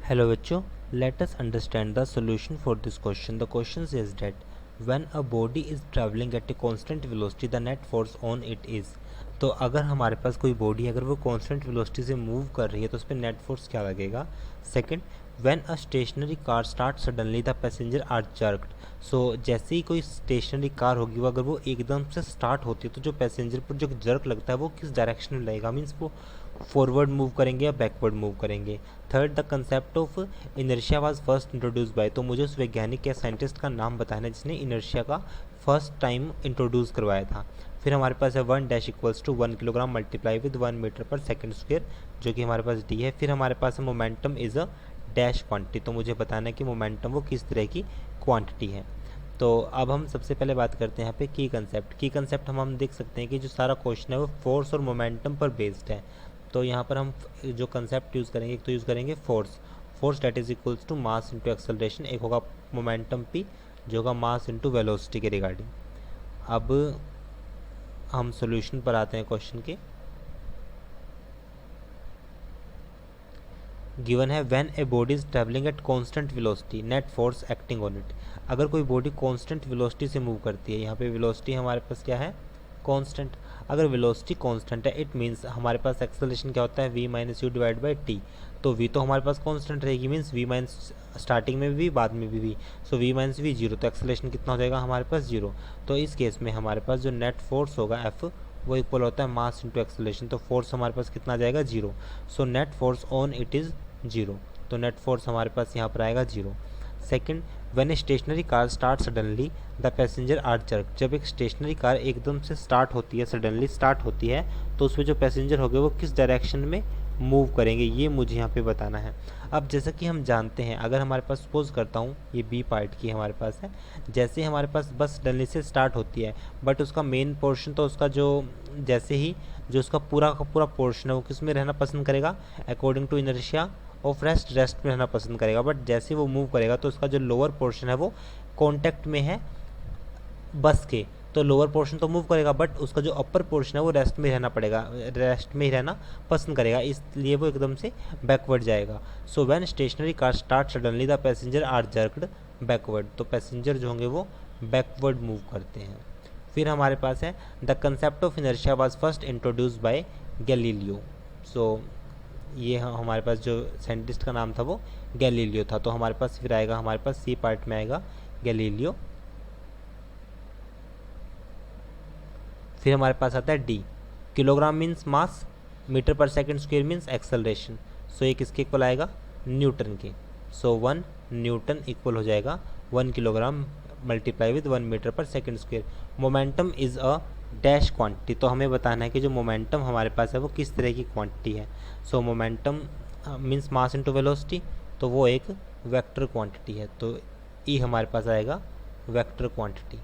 Hello बच्चों, let us understand the solution for this question. The question says that when a body is traveling at a constant velocity, the net force on it is. तो अगर हमारे पास कोई body अगर वो constant velocity से move कर रही है तो उस पर नेट फोर्स क्या लगेगा. Second, when a stationary car start suddenly the passenger are jerked. So जैसे ही कोई स्टेशनरी कार होगी वो अगर वो एकदम से स्टार्ट होती है तो जो पैसेंजर पर जो जर्क लगता है वो किस डायरेक्शन में लगेगा, मीन्स वो फॉरवर्ड मूव करेंगे या बैकवर्ड मूव करेंगे. Third, the concept of inertia was first introduce bye. तो मुझे उस वैज्ञानिक या साइंटिस्ट का नाम बताना है जिसने इनर्शिया का फर्स्ट टाइम इंट्रोड्यूस करवाया था. फिर हमारे पास है 1 dash equals to 1 kilogram multiply with 1 metre per second square, जो कि हमारे पास डी है. फिर हमारे पास है momentum is a dash quantity. तो मुझे बताना है कि मोमेंटम वो किस तरह की क्वांटिटी है. तो अब हम सबसे पहले बात करते हैं यहाँ पे की कंसेप्ट हम देख सकते हैं कि जो सारा क्वेश्चन है वो फोर्स और मोमेंटम पर बेस्ड है. तो यहाँ पर हम जो कंसेप्ट यूज़ करेंगे, एक तो यूज़ करेंगे force that is equals to mass into acceleration, एक होगा मोमेंटम पी जो होगा मास इंटू वेलोसिटी के रिगार्डिंग. अब हम सॉल्यूशन पर आते हैं क्वेश्चन के. गिवन है when a body is travelling at constant velocity net force acting on it. अगर कोई बॉडी कांस्टेंट वेलोसिटी से मूव करती है, यहाँ पे वेलोसिटी हमारे पास क्या है, कांस्टेंट. अगर वेलोसिटी कांस्टेंट है इट मीन्स हमारे पास एक्सेलरेशन क्या होता है, v minus you divide by T. तो v तो हमारे पास कांस्टेंट रहेगी, मीन्स v माइनस स्टार्टिंग में भी बाद में भी v. So v minus we zero, तो एक्सेलरेशन कितना हो जाएगा हमारे पास जीरो. तो इस केस में हमारे पास जो नेट फोर्स होगा F वो इक्वल होता है मास इंटू एक्सेलरेशन. तो फोर्स हमारे पास कितना आ जाएगा, zero. So net force on it is zero. तो नेट फोर्स हमारे पास यहाँ पर आएगा zero. Second, when a stationary car start suddenly the passenger are jerk. जब एक स्टेशनरी कार एकदम से स्टार्ट होती है, सडनली स्टार्ट होती है, तो उसमें जो पैसेंजर होंगे वो किस डायरेक्शन में मूव करेंगे, ये मुझे यहाँ पे बताना है. अब जैसा कि हम जानते हैं, अगर हमारे पास सपोज करता हूँ ये बी पार्ट की हमारे पास है, जैसे हमारे पास बस सडनली से स्टार्ट होती है बट उसका मेन पोर्शन तो उसका जो जैसे ही जो उसका पूरा का पूरा पोर्शन है वो किस में रहना पसंद करेगा, according to inertia of rest में रहना पसंद करेगा. बट जैसे वो मूव करेगा तो उसका जो लोअर पोर्शन है वो कॉन्टैक्ट में है बस के, तो लोअर पोर्शन तो मूव करेगा बट उसका जो अपर पोर्शन है वो रेस्ट में रहना पड़ेगा, रेस्ट में ही रहना पसंद करेगा, इसलिए वो एकदम से बैकवर्ड जाएगा. So when stationary car start suddenly the passenger are jerked backward. तो पैसेंजर जो होंगे वो बैकवर्ड मूव करते हैं. फिर हमारे पास है the concept of inertia was first introduce by Galileo. So ये हमारे पास जो साइंटिस्ट का नाम था वो गैलीलियो था. तो हमारे पास फिर आएगा, हमारे पास सी पार्ट में आएगा गैलीलियो. फिर हमारे पास आता है D, kilogram means mass, metre per second square means acceleration. So ये किसके इक्वल आएगा, न्यूटन के. सो 1 न्यूटन इक्वल हो जाएगा 1 kilogram multiply with 1 metre per second square. Momentum is a dash quantity. तो हमें बताना है कि जो मोमेंटम हमारे पास है वो किस तरह की क्वांटिटी है. सो momentum means mass into velocity, तो वो एक वेक्टर क्वांटिटी है. तो ई हमारे पास आएगा वेक्टर क्वांटिटी.